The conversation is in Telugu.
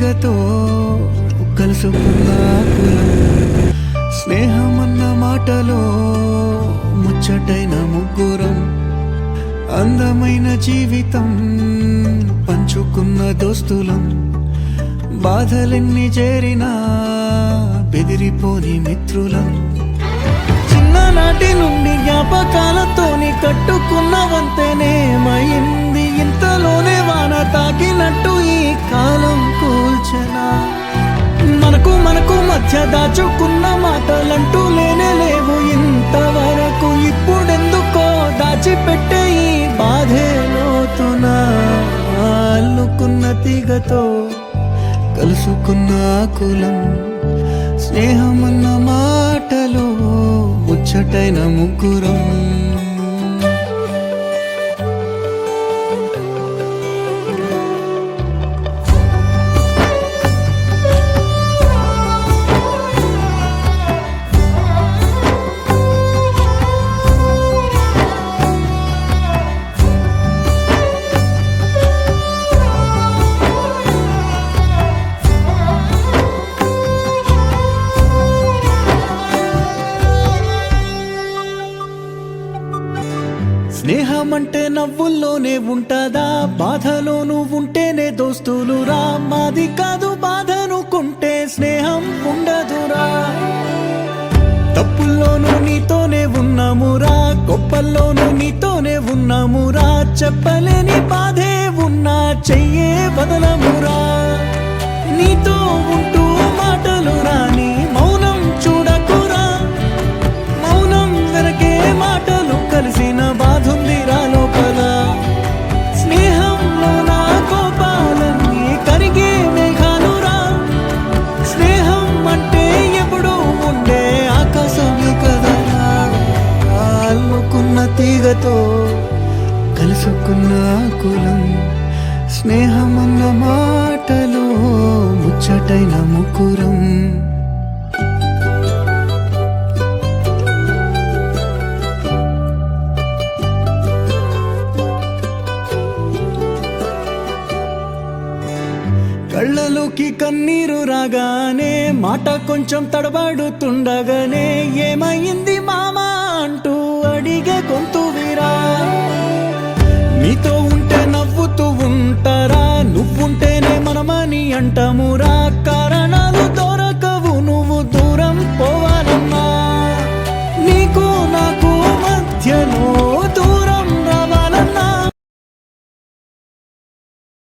తీగతో కలుసుకున్న కులం, స్నేహమన్న మాటలో ముచ్చటైన ముగ్గురం, అందమైన జీవితం పంచుకున్న దోస్తులం, బాధలెన్ని చేరినా బెదిరిపోని మిత్రులం, చిన్ననాటి నుండి జ్ఞాపకాలతోని కట్టుకున్న వంతెనేమైంది, ఇంతలోనే వాన తాకినట్టు ఈ కాలం కూల్చెనా, మనకు మధ్య దాచుకున్న మాటలంటూ లేనే లేవు ఇంతవరకు, ఇప్పుడెందుకో దాచిపెట్టే ఈ బాధే లోతునా, అల్లుకున్న తీగతో కలుసుకున్న కులం, స్నేహమన్న మాటలో ముచ్చటైన ముగ్గురం. స్నేహమంటే నవ్వుల్లోనే ఉంటదా, బాధలోనూ ఉంటేనే దోస్తులురా, మాది కాదు బాధనుకుంటే స్నేహం ఉండదురా, తప్పుల్లోనూ నీతోనే ఉన్నామురా, గొప్పల్లోనూ నీతోనే ఉన్నామురా, చెప్పలేని బాధే ఉన్నా చెయ్యే బదలమురా, నీతో ఉంటూ మాటలు రాని మౌనం చూడకురా, మౌనం వెనకే మాటలు కలిసిన బాధుందిరా లోపల, స్నేహంలో నా కోపాలన్నీ కరిగే మేఘాలురా, స్నేహం అంటే ఎప్పుడు ఉండే ఆకాశమే కదరా, అల్లుకున్న తీగతో కలుసుకున్న కులం, స్నేహమన్న మాటలో ముచ్చటైన ముగ్గురం. కళ్ళలోకి కన్నీరు రాగానే మాట కొంచెం తడబడుతుండగానే, ఏమైంది మామా అంటూ అడిగే గొంతు వీరా, నీతో ఉంటే నవ్వుతూ ఉంటారా, నువ్వుంటేనే మనమని అంటామురా, కారణాలు